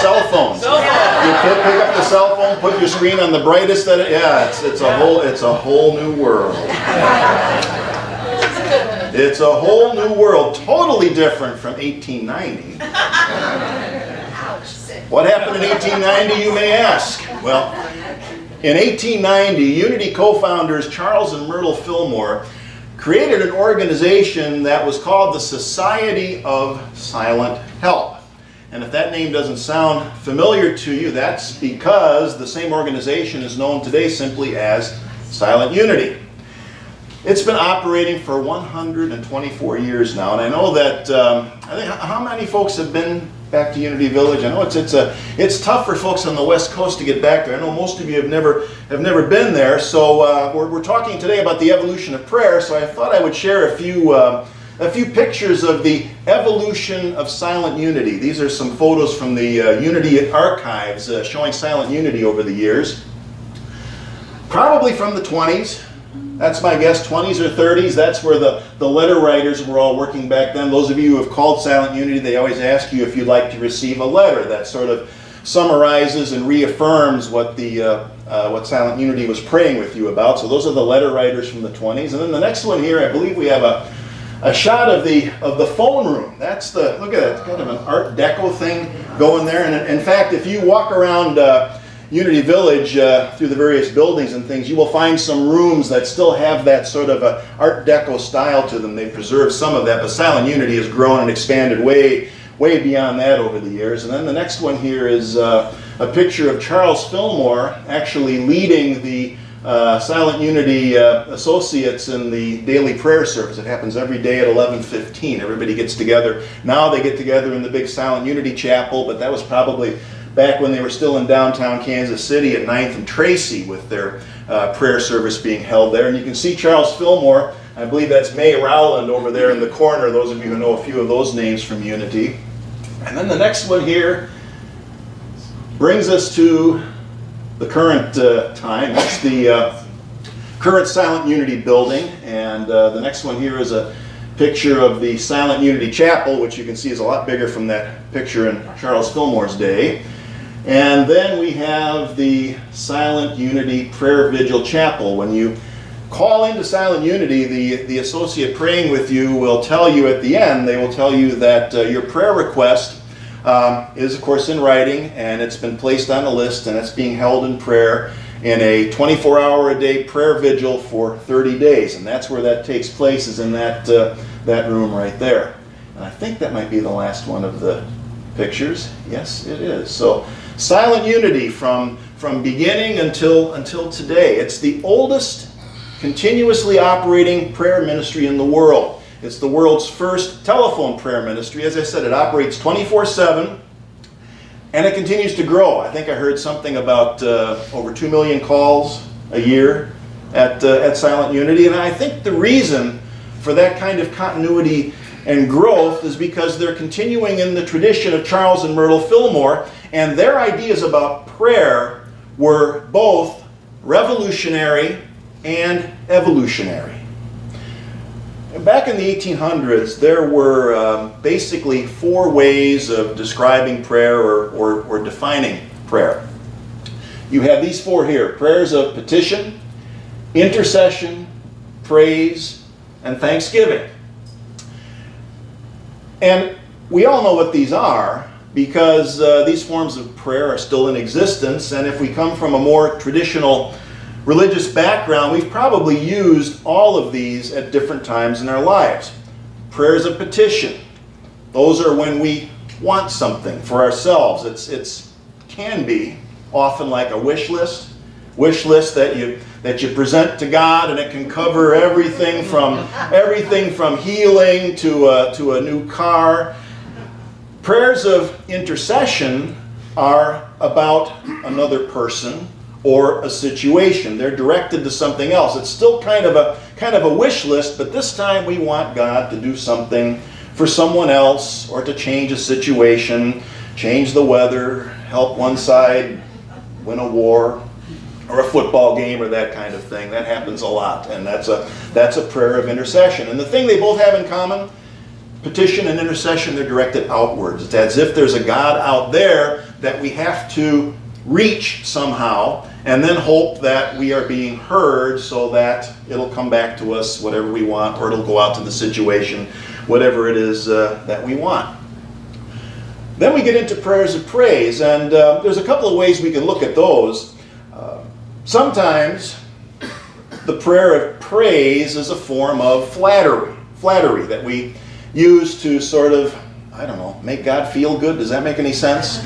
cell phones. You pick up the cell phone, put your screen on the brightest that it's a whole new world. It's a whole new world, totally different from 1890. What happened in 1890, you may ask? Well, in 1890, Unity co-founders Charles and Myrtle Fillmore created an organization that was called the Society of Silent Help. And if that name doesn't sound familiar to you, that's because the same organization is known today simply as Silent Unity. It's been operating for 124 years now, and I know that, I think, how many folks have been back to Unity Village? I know it's tough for folks on the West Coast to get back there. I know most of you have never been there, so we're talking today about the evolution of prayer, so I thought I would share a few pictures of the evolution of Silent Unity. These are some photos from the Unity archives showing Silent Unity over the years. Probably from the 20s. That's my guess, 20s or 30s. That's where the letter writers were all working back then. Those of you who have called Silent Unity, they always ask you if you'd like to receive a letter that sort of summarizes and reaffirms what what Silent Unity was praying with you about. So those are the letter writers from the 20s. And then the next one here, I believe we have a shot of the phone room. That's look at that, it's kind of an Art Deco thing going there. And in fact, if you walk around Unity Village through the various buildings and things, you will find some rooms that still have that sort of a Art Deco style to them. They preserved some of that, but Silent Unity has grown and expanded way beyond that over the years. And then the next one here is a picture of Charles Fillmore actually leading the Silent Unity associates in the daily prayer service. It happens every day at 11:15. Everybody gets together. Now they get together in the big Silent Unity chapel, but that was probably back when they were still in downtown Kansas City at 9th and Tracy with their prayer service being held there. And you can see Charles Fillmore. I believe that's May Rowland over there in the corner, those of you who know a few of those names from Unity. And then the next one here brings us to the current time. That's the current Silent Unity building. And the next one here is a picture of the Silent Unity Chapel, which you can see is a lot bigger from that picture in Charles Fillmore's day. And then we have the Silent Unity Prayer Vigil Chapel. When you call into Silent Unity, the associate praying with you will tell you at the end, they will tell you that your prayer request is of course in writing, and it's been placed on a list, and it's being held in prayer in a 24-hour-a-day prayer vigil for 30 days. And that's where that takes place, is in that room right there. And I think that might be the last one of the pictures. Yes, it is. So Silent Unity from beginning until today. It's the oldest continuously operating prayer ministry in the world. It's the world's first telephone prayer ministry. As I said, it operates 24/7, and it continues to grow. I think I heard something about over 2 million calls a year at Silent Unity, and I think the reason for that kind of continuity and growth is because they're continuing in the tradition of Charles and Myrtle Fillmore, and their ideas about prayer were both revolutionary and evolutionary. Back in the 1800s, there were basically 4 ways of describing prayer or defining prayer. You have these 4 here: prayers of petition, intercession, praise, and thanksgiving. And we all know what these are, because these forms of prayer are still in existence, and if we come from a more traditional religious background, we've probably used all of these at different times in our lives. Prayers of petition. Those are when we want something for ourselves. It can be often like a wish list that you present to God, and it can cover everything from healing to a new car. Prayers of intercession are about another person or a situation. They're directed to something else. It's still kind of a wish list, but this time we want God to do something for someone else, or to change a situation, change the weather, help one side win a war, or a football game, or that kind of thing. That happens a lot, and that's a prayer of intercession. And the thing they both have in common, petition and intercession, they're directed outwards. It's as if there's a God out there that we have to reach somehow, and then hope that we are being heard so that it'll come back to us, whatever we want, or it'll go out to the situation, whatever it is that we want. Then we get into prayers of praise, and there's a couple of ways we can look at those. Sometimes the prayer of praise is a form of flattery that we use to sort of, I don't know, make God feel good. Does that make any sense?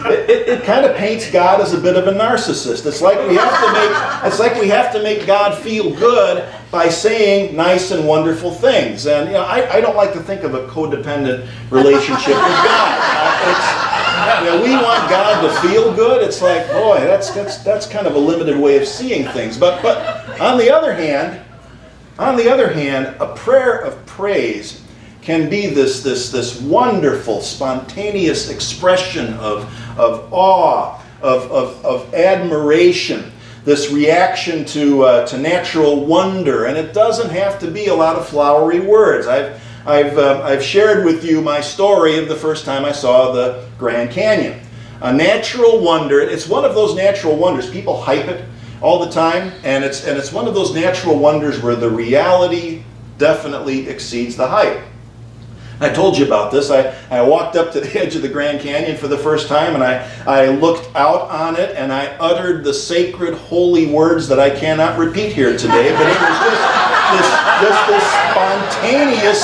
It kind of paints God as a bit of a narcissist. It's like we have to make God feel good by saying nice and wonderful things. And I don't like to think of a codependent relationship with God. We want God to feel good. It's like, boy, that's kind of a limited way of seeing things. But on the other hand, a prayer of praise can be this wonderful, spontaneous expression of awe, of admiration, this reaction to natural wonder, and it doesn't have to be a lot of flowery words. I've shared with you my story of the first time I saw the Grand Canyon. A natural wonder. It's one of those natural wonders. People hype it all the time, and it's one of those natural wonders where the reality definitely exceeds the hype. I told you about this. I walked up to the edge of the Grand Canyon for the first time, and I looked out on it, and I uttered the sacred, holy words that I cannot repeat here today, but it was just this spontaneous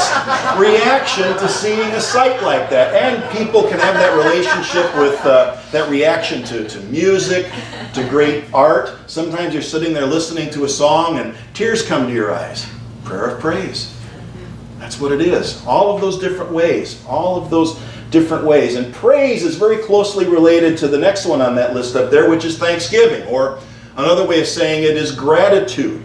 reaction to seeing a sight like that. And people can have that relationship with that reaction to music, to great art. Sometimes you're sitting there listening to a song, and tears come to your eyes. Prayer of praise. That's what it is. All of those different ways. And praise is very closely related to the next one on that list up there, which is thanksgiving, or another way of saying it is gratitude.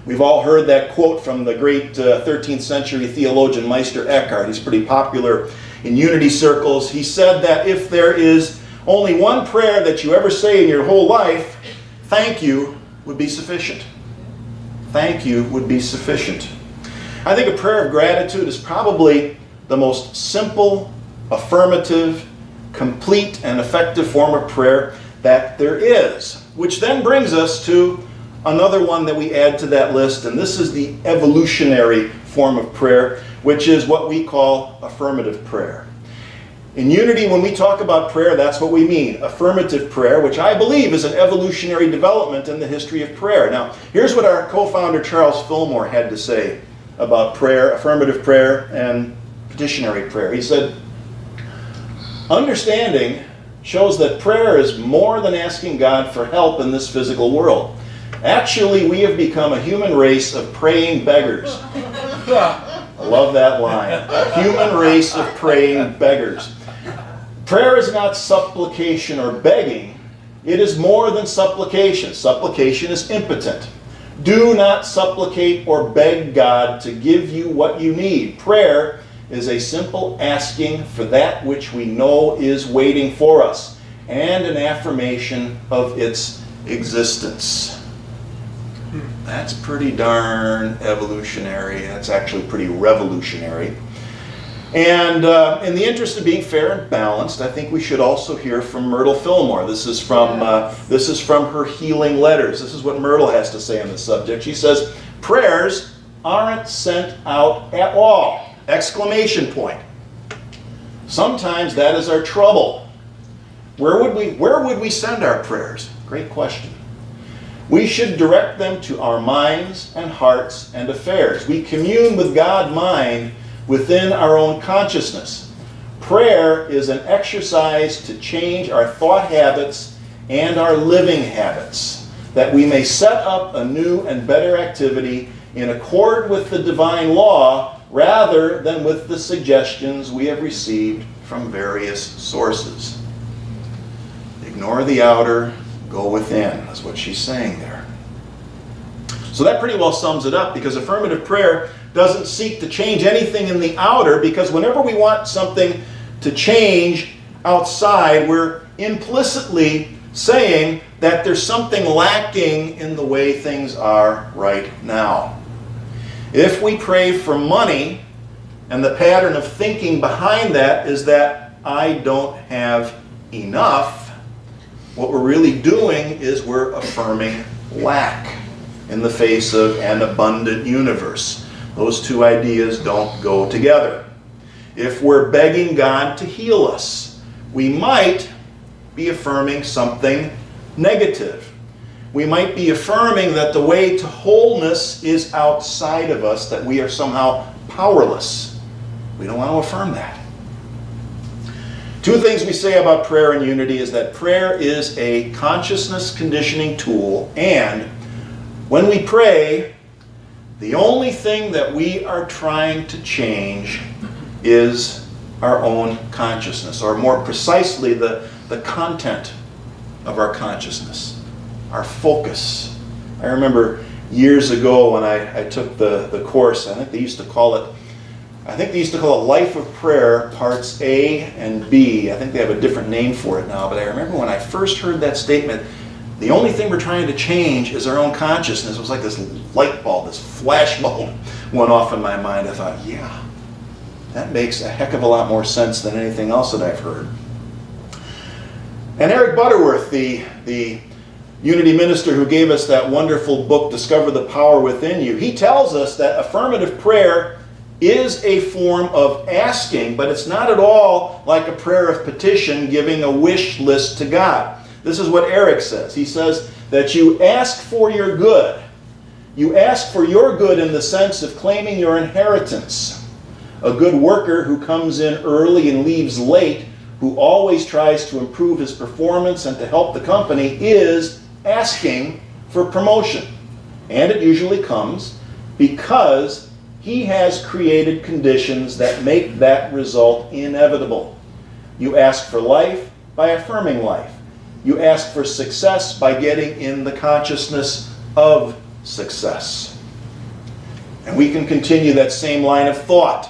We've all heard that quote from the great 13th century theologian Meister Eckhart. He's pretty popular in unity circles. He said that if there is only one prayer that you ever say in your whole life, thank you would be sufficient. Thank you would be sufficient. I think a prayer of gratitude is probably the most simple, affirmative, complete, and effective form of prayer that there is. Which then brings us to another one that we add to that list, and this is the evolutionary form of prayer, which is what we call affirmative prayer. In Unity, when we talk about prayer, that's what we mean. Affirmative prayer, which I believe is an evolutionary development in the history of prayer. Now, here's what our co-founder Charles Fillmore had to say about prayer, affirmative prayer, and petitionary prayer. He said, understanding shows that prayer is more than asking God for help in this physical world. Actually, we have become a human race of praying beggars. I love that line. A human race of praying beggars. Prayer is not supplication or begging. It is more than supplication. Supplication is impotent. Do not supplicate or beg God to give you what you need. Prayer is a simple asking for that which we know is waiting for us, and an affirmation of its existence. That's pretty darn evolutionary. That's actually pretty revolutionary. And in the interest of being fair and balanced, I think we should also hear from Myrtle Fillmore. This is from her healing letters. This is what Myrtle has to say on the subject. She says, prayers aren't sent out at all! Exclamation point. Sometimes that is our trouble. Where would we send our prayers? Great question. We should direct them to our minds and hearts and affairs. We commune with God mind within our own consciousness. Prayer is an exercise to change our thought habits and our living habits, that we may set up a new and better activity in accord with the divine law rather than with the suggestions we have received from various sources. Ignore the outer, go within, is what she's saying there. So that pretty well sums it up, because affirmative prayer doesn't seek to change anything in the outer, because whenever we want something to change outside, we're implicitly saying that there's something lacking in the way things are right now. If we pray for money, and the pattern of thinking behind that is that I don't have enough, what we're really doing is we're affirming lack in the face of an abundant universe. Those two ideas don't go together. If we're begging God to heal us, we might be affirming something negative. We might be affirming that the way to wholeness is outside of us, that we are somehow powerless. We don't want to affirm that. Two things we say about prayer and unity is that prayer is a consciousness conditioning tool, and when we pray, the only thing that we are trying to change is our own consciousness, or more precisely, the content of our consciousness, our focus. I remember years ago when I took the course, I think they used to call it Life of Prayer, Parts A and B. I think they have a different name for it now, but I remember when I first heard that statement, the only thing we're trying to change is our own consciousness. It was like this light bulb, this flash bulb went off in my mind. I thought, yeah, that makes a heck of a lot more sense than anything else that I've heard. And Eric Butterworth, the Unity minister who gave us that wonderful book, Discover the Power Within You, he tells us that affirmative prayer is a form of asking, but it's not at all like a prayer of petition, giving a wish list to God. This is what Eric says. He says that you ask for your good. You ask for your good in the sense of claiming your inheritance. A good worker who comes in early and leaves late, who always tries to improve his performance and to help the company, is asking for promotion. And it usually comes because he has created conditions that make that result inevitable. You ask for life by affirming life. You ask for success by getting in the consciousness of success. And we can continue that same line of thought.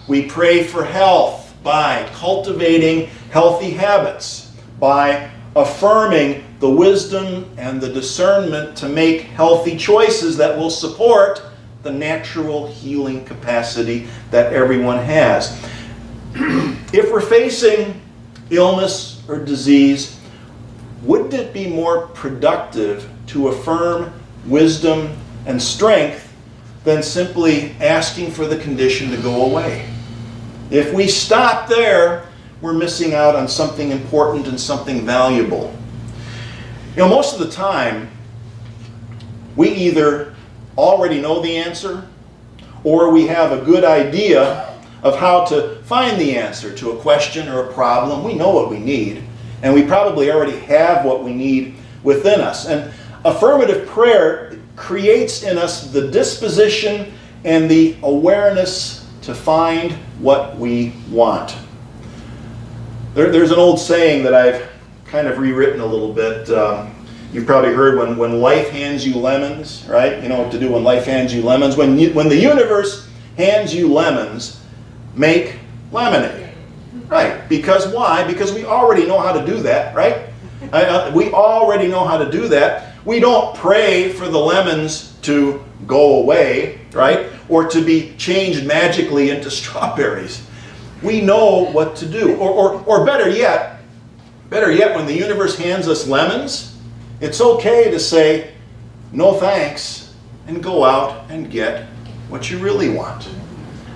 We pray for health by cultivating healthy habits, by affirming the wisdom and the discernment to make healthy choices that will support the natural healing capacity that everyone has. If we're facing illness or disease, wouldn't it be more productive to affirm wisdom and strength than simply asking for the condition to go away? If we stop there, we're missing out on something important and something valuable. You know, most of the time, we either already know the answer, or we have a good idea of how to find the answer to a question or a problem. We know what we need, and we probably already have what we need within us. And affirmative prayer creates in us the disposition and the awareness to find what we want. There's an old saying that I've kind of rewritten a little bit. You've probably heard when life hands you lemons, right? You know what to do when life hands you lemons. When the universe hands you lemons, make lemonade. Right. Because why? Because we already know how to do that, right? We already know how to do that. We don't pray for the lemons to go away, right? Or to be changed magically into strawberries. We know what to do. Or better yet, when the universe hands us lemons, it's okay to say, no thanks, and go out and get what you really want.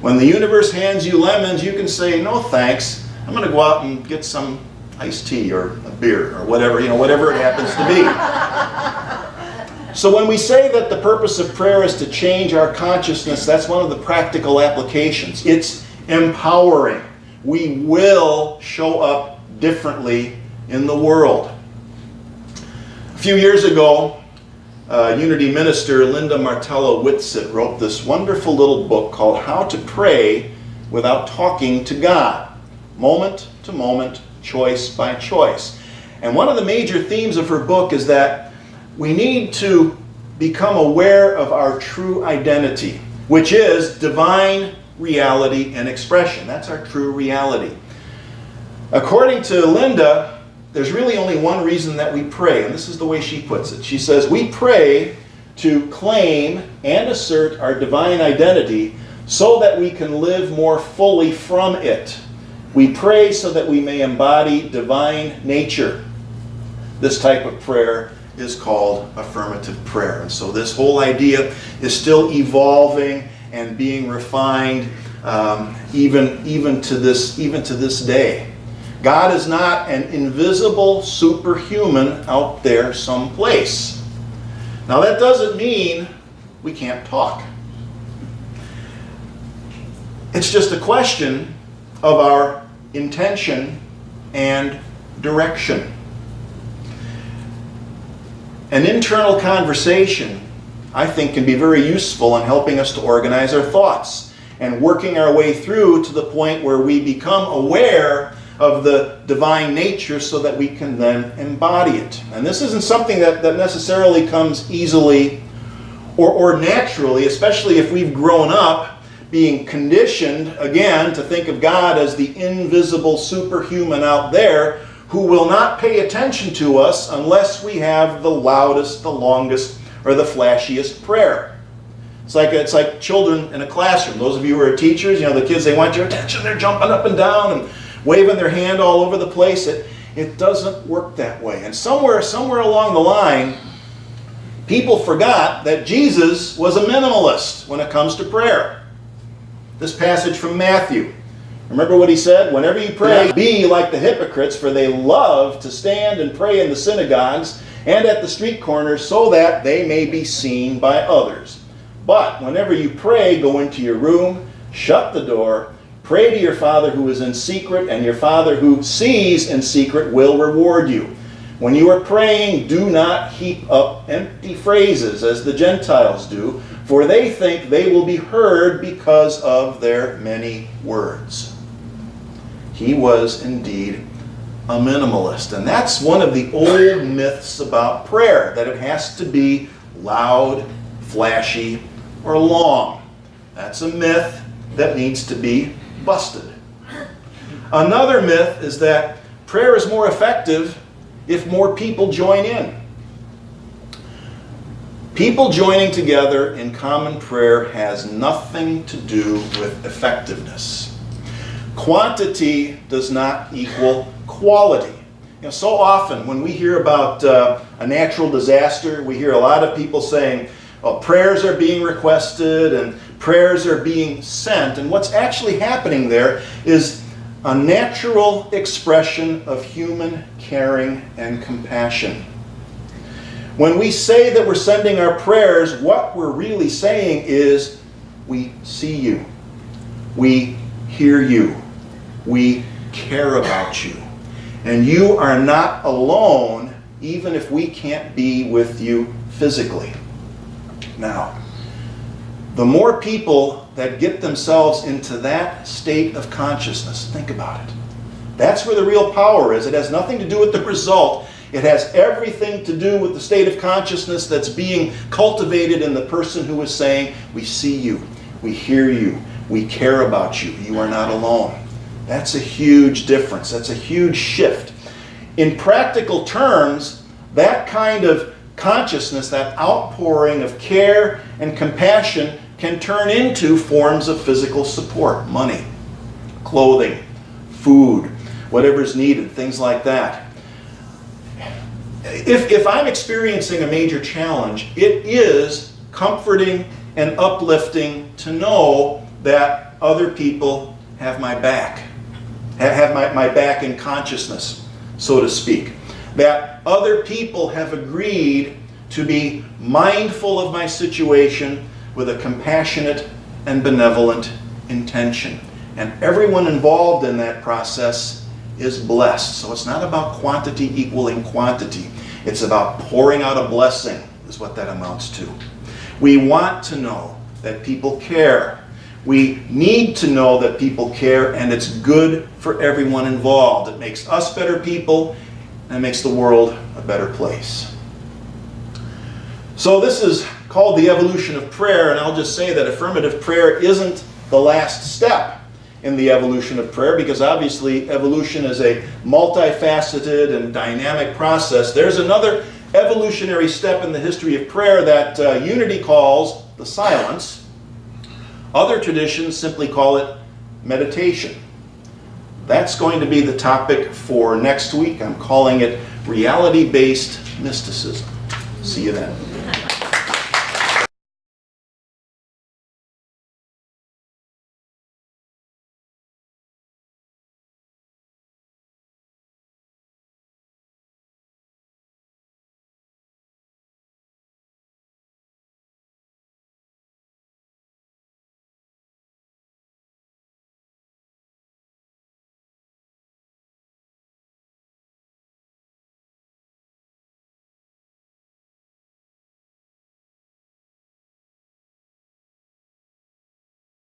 When the universe hands you lemons, you can say, no thanks, I'm going to go out and get some iced tea or a beer or whatever, whatever it happens to be. So when we say that the purpose of prayer is to change our consciousness, that's one of the practical applications. It's empowering. We will show up differently in the world. A few years ago, Unity minister Linda Martella Whitsitt wrote this wonderful little book called How to Pray Without Talking to God, Moment to Moment, Choice by Choice. And one of the major themes of her book is that we need to become aware of our true identity, which is divine reality and expression. That's our true reality. According to Linda, there's really only one reason that we pray, and this is the way she puts it. She says, we pray to claim and assert our divine identity so that we can live more fully from it. We pray so that we may embody divine nature. This type of prayer is called affirmative prayer. And so this whole idea is still evolving and being refined even to this day. God is not an invisible superhuman out there someplace. Now that doesn't mean we can't talk. It's just a question of our intention and direction. An internal conversation, I think, can be very useful in helping us to organize our thoughts and working our way through to the point where we become aware of the divine nature so that we can then embody it. And this isn't something that necessarily comes easily or naturally, especially if we've grown up being conditioned, again, to think of God as the invisible superhuman out there who will not pay attention to us unless we have the loudest, the longest, or the flashiest prayer. It's like children in a classroom. Those of you who are teachers, the kids, they want your attention. They're jumping up and down and waving their hand all over the place. It doesn't work that way. And somewhere along the line, people forgot that Jesus was a minimalist when it comes to prayer. This passage from Matthew. Remember what he said? Whenever you pray, be like the hypocrites, for they love to stand and pray in the synagogues and at the street corners so that they may be seen by others. But whenever you pray, go into your room, shut the door, pray to your Father who is in secret, and your Father who sees in secret will reward you. When you are praying, do not heap up empty phrases as the Gentiles do, for they think they will be heard because of their many words. He was indeed a minimalist. And that's one of the old myths about prayer, that it has to be loud, flashy, or long. That's a myth that needs to be busted. Another myth is that prayer is more effective if more people join in. People joining together in common prayer has nothing to do with effectiveness. Quantity does not equal quality. So often when we hear about a natural disaster, we hear a lot of people saying, well, prayers are being requested and prayers are being sent. And what's actually happening there is a natural expression of human caring and compassion. When we say that we're sending our prayers, what we're really saying is, we see you, we hear you, we care about you, and you are not alone, even if we can't be with you physically. Now, the more people that get themselves into that state of consciousness, think about it. That's where the real power is. It has nothing to do with the result. It has everything to do with the state of consciousness that's being cultivated in the person who is saying, we see you, we hear you, we care about you, you are not alone. That's a huge difference. That's a huge shift. In practical terms, that kind of consciousness, that outpouring of care and compassion can turn into forms of physical support, money, clothing, food, whatever's needed, things like that. If I'm experiencing a major challenge, it is comforting and uplifting to know that other people have my back, have my back in consciousness, so to speak. That other people have agreed to be mindful of my situation with a compassionate and benevolent intention. And everyone involved in that process is blessed. So it's not about quantity equaling quantity. It's about pouring out a blessing, is what that amounts to. We want to know that people care. We need to know that people care, and it's good for everyone involved. It makes us better people, and it makes the world a better place. So this is called the evolution of prayer, and I'll just say that affirmative prayer isn't the last step in the evolution of prayer, because obviously evolution is a multifaceted and dynamic process. There's another evolutionary step in the history of prayer that Unity calls the silence. Other traditions simply call it meditation. That's going to be the topic for next week. I'm calling it reality-based mysticism. See you then.